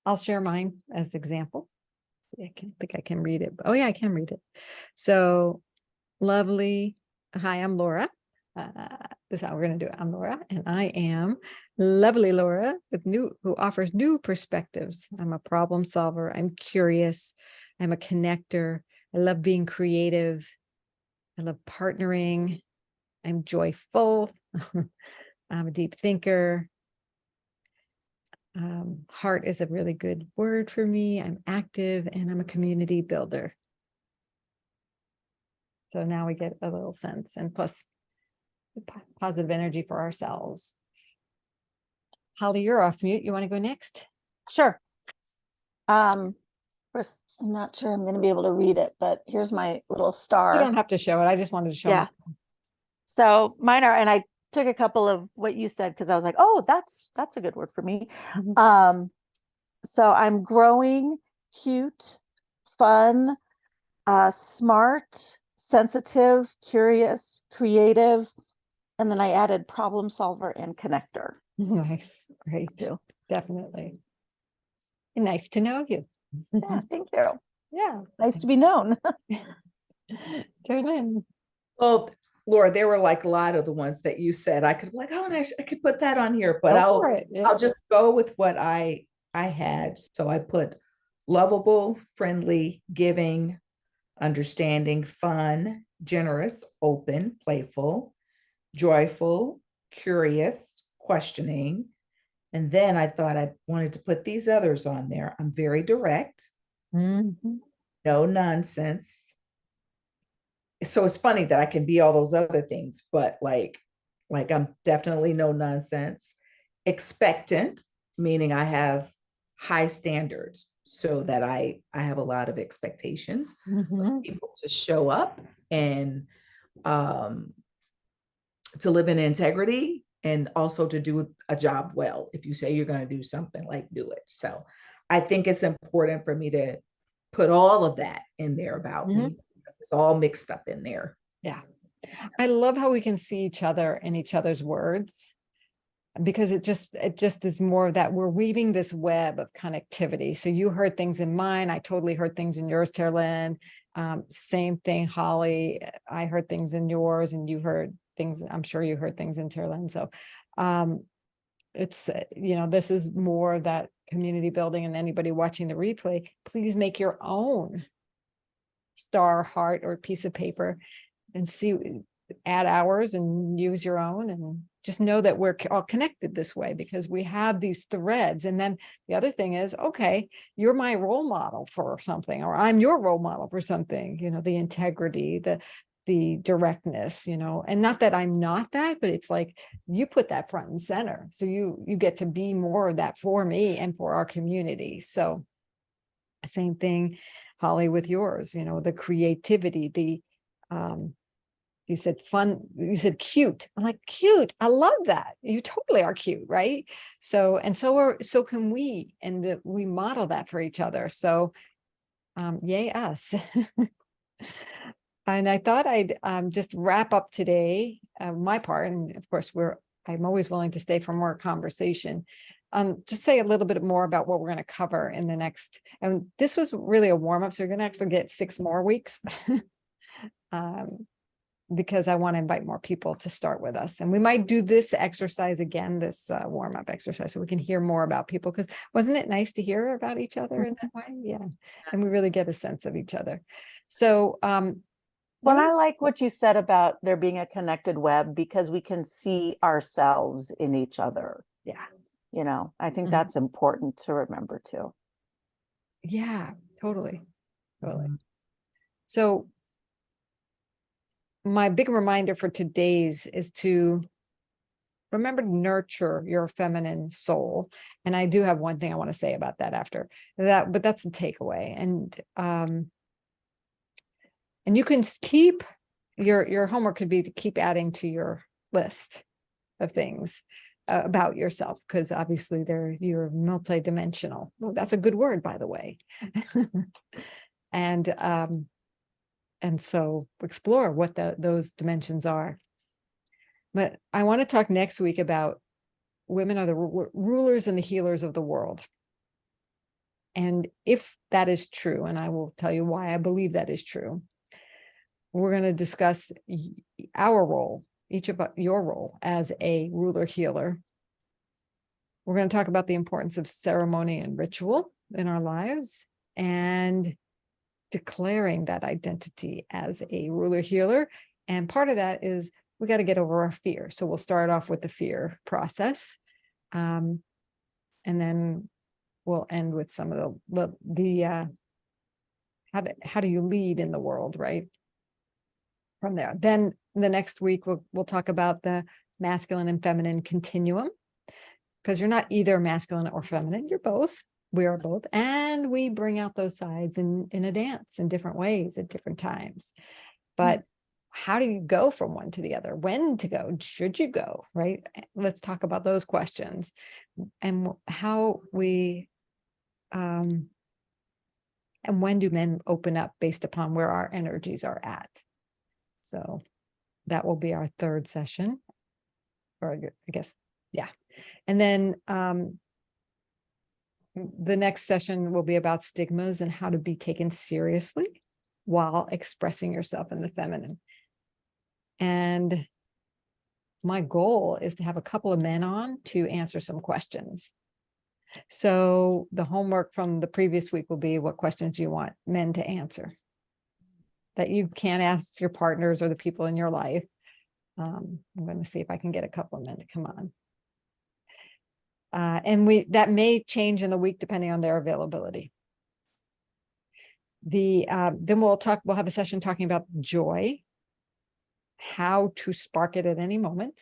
I'll share mine as example. I think I can read it. Oh yeah, I can read it. So lovely. Hi, I'm Laura. This is how we're going to do it. I'm Laura, and I am lovely Laura who offers new perspectives. I'm a problem solver. I'm curious. I'm a connector. I love being creative. I love partnering. I'm joyful. I'm a deep thinker. Heart is a really good word for me. I'm active and I'm a community builder. So now we get a little sense, and plus positive energy for ourselves. Holly, you're off mute. You want to go next? Sure. First, I'm not sure I'm going to be able to read it, but here's my little star. You don't have to show it. I just wanted to show. Yeah. So mine are, and I took a couple of what you said because I was like, oh, that's a good word for me. So I'm growing, cute, fun, smart, sensitive, curious, creative, and then I added problem solver and connector. Nice, great, Too. Definitely. Nice to know you. Yeah, thank you. Yeah, Nice to be known. turn in. Well, Laura, there were like a lot of the ones that you said. I could like, oh, and I could put that on here, but Go for it. Yeah. I'll just go with what I I had, so I put lovable, friendly, giving, understanding, fun, generous, open, playful, joyful, curious, questioning. And then I thought I wanted to put these others on there. I'm very direct, Mhm. no nonsense. So it's funny that I can be all those other things, but like I'm definitely no nonsense. Expectant, meaning I have high standards so that I have a lot of expectations of Mhm. people to show up and um to live in integrity and also to do a job well. If you say you're going to do something, like do it. So I think it's important for me to put all of that in there about Mhm. me because it's all mixed up in there. Yeah. I love how we can see each other in each other's words, because it just is more of that we're weaving this web of connectivity. So you heard things in mine, I totally heard things in yours, Terlin. Same thing, Holly. I heard things in yours, and you heard things. I'm sure you heard things in Terlin. So it's this is more of that community building. And anybody watching the replay, please make your own star, heart, or piece of paper and see, add hours and use your own, and just know that we're all connected this way because we have these threads. And then the other thing is, okay, you're my role model for something, or I'm your role model for something, the integrity, the directness, and not that I'm not that, but it's like you put that front and center. So you get to be more of that for me and for our community. So same thing, Holly, with yours, the creativity, you said fun, you said cute. I'm like, cute. I love that. You totally are cute, right? So, and so can we, and we model that for each other. So, yay us. And I thought I'd just wrap up today, my part. And of course, I'm always willing to stay for more conversation. Just say a little bit more about what we're going to cover in the next, and this was really a warm up. So you're going to actually get 6 more weeks. Because I want to invite more people to start with us. And we might do this exercise again, this warm-up exercise, so we can hear more about people, because wasn't it nice to hear about each other in that way? Yeah. And we really get a sense of each other. So Well, I like what you said about there being a connected web because we can see ourselves in each other. yeah. I think Mhm. that's important to remember too. Yeah, totally. Mhm. So my big reminder for today's is to remember to nurture your feminine soul. And I do have one thing I want to say about that after that, but that's the takeaway. And you can keep your homework could be to keep adding to your list of things about yourself, because obviously you're multidimensional. Well, that's a good word, by the way. And so explore what those dimensions are. But I want to talk next week about women are the rulers and the healers of the world. And if that is true, and I will tell you why I believe that is true, we're going to discuss our role, each of your role as a ruler healer. We're going to talk about the importance of ceremony and ritual in our lives, and declaring that identity as a ruler healer. And part of that is we got to get over our fear. So we'll start off with the fear process. And then we'll end with some of the how do you lead in the world, right? From there. Then the next week we'll talk about the masculine and feminine continuum, because you're not either masculine or feminine, you're both. We are both. And we bring out those sides in a dance in different ways at different times. But how do you go from one to the other? When to go? Should you go? Right? Let's talk about those questions and how we and when do men open up based upon where our energies are at. So that will be our third session, or I guess, yeah. And then the next session will be about stigmas and how to be taken seriously while expressing yourself in the feminine. And my goal is to have a couple of men on to answer some questions. So the homework from the previous week will be what questions you want men to answer that you can't ask your partners or the people in your life. I'm going to see if I can get a couple of men to come on. And that may change in the week depending on their availability. Then we'll have a session talking about joy, how to spark it at any moment,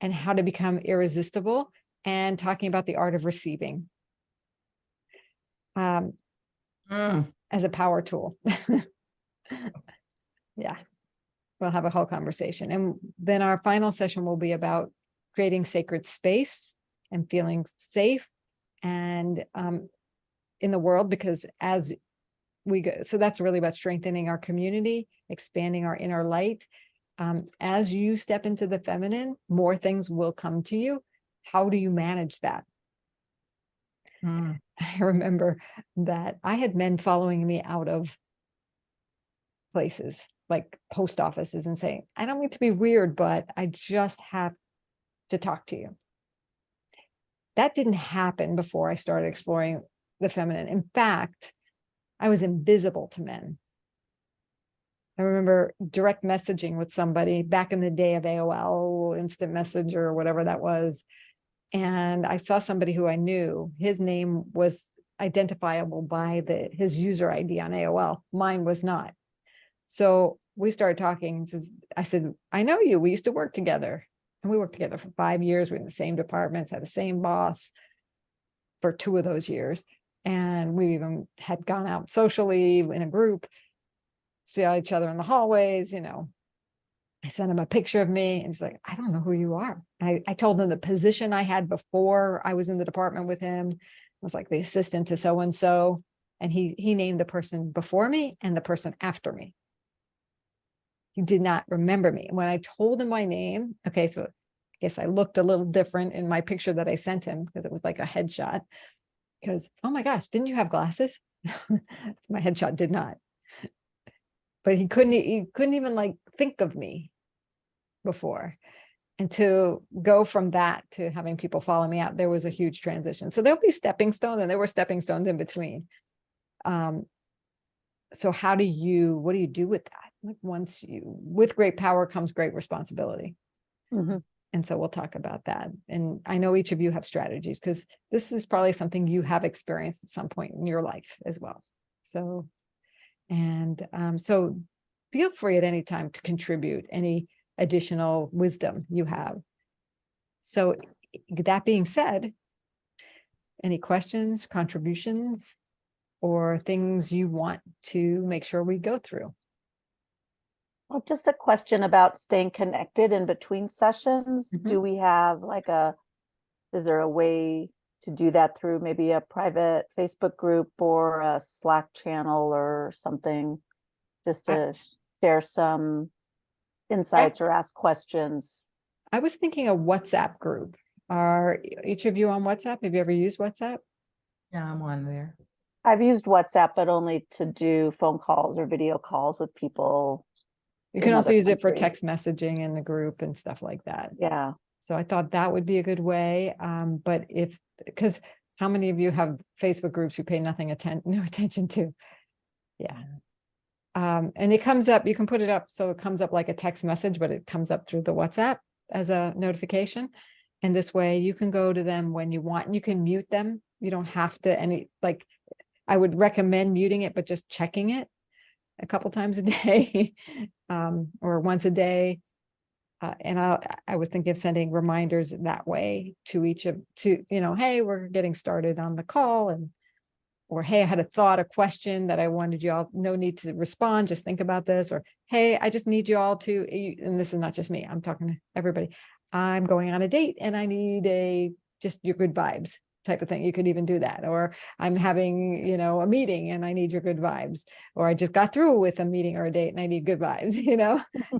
and how to become irresistible, and talking about the art of receiving as a power tool. Yeah, we'll have a whole conversation. And then our final session will be about creating sacred space and feeling safe and in the world, because as we go, so that's really about strengthening our community, expanding our inner light. As you step into the feminine, more things will come to you. How do you manage that? I remember that I had men following me out of places like post offices and saying, I don't mean to be weird, but I just have to talk to you. That didn't happen before I started exploring the feminine. In fact, I was invisible to men. I remember direct messaging with somebody back in the day of AOL, instant messenger, or whatever that was. And I saw somebody who I knew, his name was identifiable by his user ID on AOL. Mine was not. So we started talking. I said, I know you, we used to work together. And we worked together for 5 years. We were in the same departments, had the same boss for 2 of those years. And we even had gone out socially in a group, see each other in the hallways, I sent him a picture of me and he's like, I don't know who you are. I told him the position I had before I was in the department with him. I was like the assistant to so-and-so. And he named the person before me and the person after me. He did not remember me. When I told him my name, okay, so I guess I looked a little different in my picture that I sent him because it was like a headshot. Because, oh my gosh, didn't you have glasses? My headshot did not. But he couldn't even like think of me before. And to go from that to having people follow me out, there was a huge transition. So there'll be stepping stones, and there were stepping stones in between. So what do you do with that? Like with great power comes great responsibility. Mm-hmm. And so we'll talk about that. And I know each of you have strategies because this is probably something you have experienced at some point in your life as well. So feel free at any time to contribute any additional wisdom you have. So that being said, any questions, contributions, or things you want to make sure we go through? Well, just a question about staying connected in between sessions. Mhm. Do we have is there a way to do that through maybe a private Facebook group or a Slack channel or something, just to share some insights or ask questions? I was thinking a WhatsApp group. Are each of you on WhatsApp? Have you ever used WhatsApp? Yeah, I'm on there. I've used WhatsApp, but only to do phone calls or video calls with people. You can also other use it for countries. text messaging in the group and stuff like that. Yeah. So I thought that would be a good way. But because how many of you have Facebook groups you pay no attention to? Yeah. And it comes up, you can put it up so it comes up like a text message, but it comes up through the WhatsApp as a notification. And this way you can go to them when you want, and you can mute them. You don't have to I would recommend muting it, but just checking it a couple times a day or once a day. And I was thinking of sending reminders that way to hey, we're getting started on the call, or hey, I had a question that I wanted you all, no need to respond, just think about this, or hey, I just need you all to, and this is not just me, I'm talking to everybody. I'm going on a date and I need just your good vibes type of thing. You could even do that. Or I'm having, a meeting and I need your good vibes. Or I just got through with a meeting or a date and I need good vibes,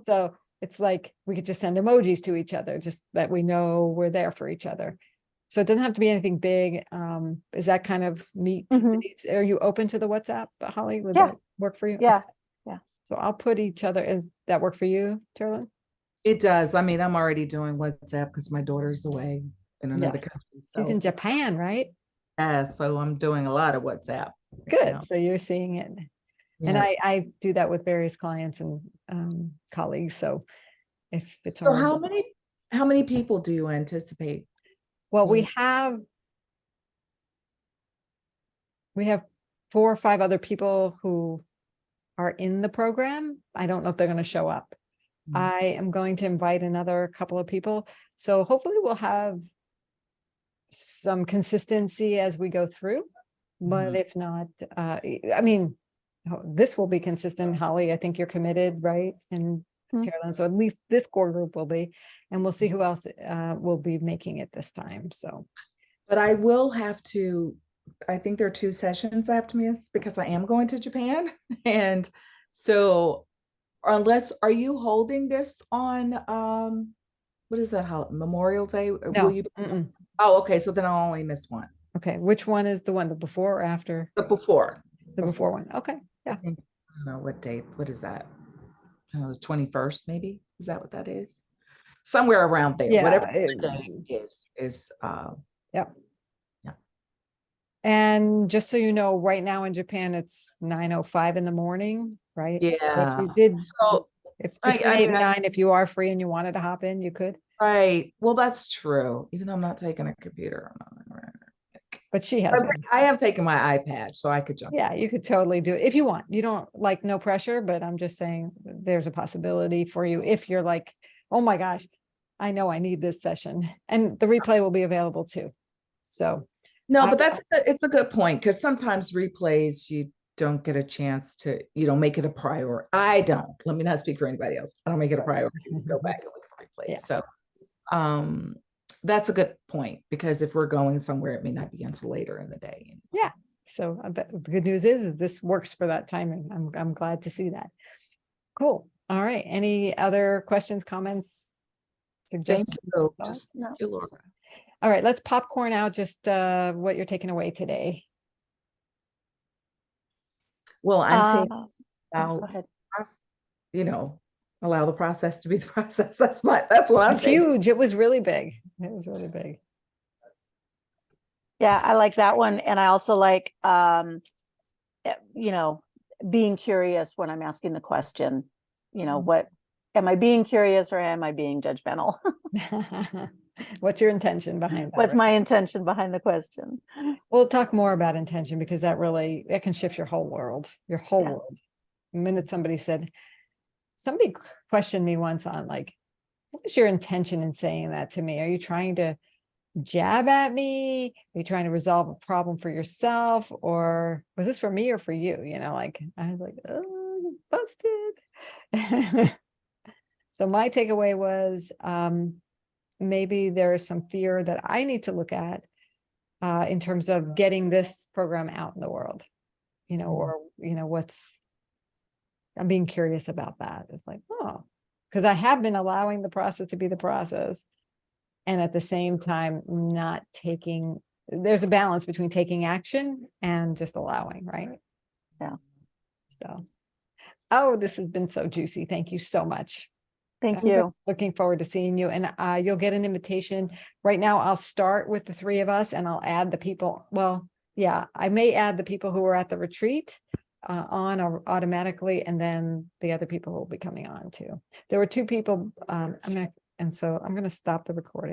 So it's like we could just send emojis to each other, just that we know we're there for each other. So it doesn't have to be anything big. Is that kind of meet? Mhm. Are you open to the WhatsApp, Holly? Would Yeah. that work for you? Yeah. Okay. Yeah. So I'll put each other. Does that work for you, Terlin? It does. I mean, I'm already doing WhatsApp because my daughter's away. in another country. She's So in Japan, right? yeah, so I'm doing a lot of WhatsApp. Good. now. So you're seeing it. And Yeah. I do that with various clients and colleagues. So if it's So hard, how many people do you anticipate? well, we Yeah. have 4 or 5 other people who are in the program. I don't know if they're going to show up. Mhm. I am going to invite another couple of people. So hopefully we'll have some consistency as we go through. But Mhm. if not, I mean, this will be consistent. Holly, I think you're committed, right? And Mhm. Carolyn, so at least this core group will be, and we'll see who else will be making it this time. So But I will have to, I think there are 2 sessions I have to miss because I am going to Japan. And so unless, are you holding this on what is that, how Memorial Day? Will no. you? Oh, okay. So then I'll only miss one. Okay, which one is the one, the before or after? But before. The before one. Okay, I yeah. think, I don't know what date, what is that? I don't know, the 21st, maybe? Is that what that is? Somewhere around there, whatever Yeah, the date is yeah. yeah. And just so you know, right now in Japan, it's 9:05 in the morning, right? So if Yeah. you did, So if I between 8 mean, and 9, if you are free and you wanted to hop in, you could, right. Well, that's true. Even though I'm not taking a computer. but she has But one. I am taking my iPad, so I could jump. Yeah, you could totally do it if you want. You don't like, no pressure, but I'm just saying there's a possibility for you if you're like, oh my gosh, I know I need this session, and the replay will be available too. So No, I- but it's a good point because sometimes replays you don't get a chance to, make it a priority. I don't. Let me not speak for anybody else. I don't make it a priority to go back and look at replays. Yeah. So that's a good point because if we're going somewhere, it may not be until later in the day. Yeah. So the good news is this works for that timing. I'm glad to see that. Cool. All right. Any other questions, comments, Thank suggestions? you. thoughts? Thank you, Laura. All right, let's popcorn out just what you're taking away today. Well, I'm taking Go out, ahead. allow the process to be the process. That's what I'm It's taking. huge. It was really big. It was really big. Yeah, I like that one. And I also like, being curious when I'm asking the question, what, am I being curious or am I being judgmental? What's your intention behind that? What's right? my intention behind the question? We'll talk more about intention because that can shift your whole world, Yeah. world. The minute somebody questioned me once on like, what was your intention in saying that to me? Are you trying to jab at me? Are you trying to resolve a problem for yourself? Or was this for me or for you? Like I was like, oh, busted. So my takeaway was maybe there's some fear that I need to look at in terms of getting this program out in the world, or I'm being curious about that. It's like, oh, because I have been allowing the process to be the process. And at the same time, not there's a balance between taking action and just allowing, right? Yeah. So, oh, this has been so juicy. Thank you so much. Thank I'm you. looking forward to seeing you, and you'll get an invitation. Right now, I'll start with the 3 of us and I'll add the people. Well, yeah, I may add the people who were at the retreat on automatically, and then the other people will be coming on too. There were 2 people, and so I'm going to stop the recording.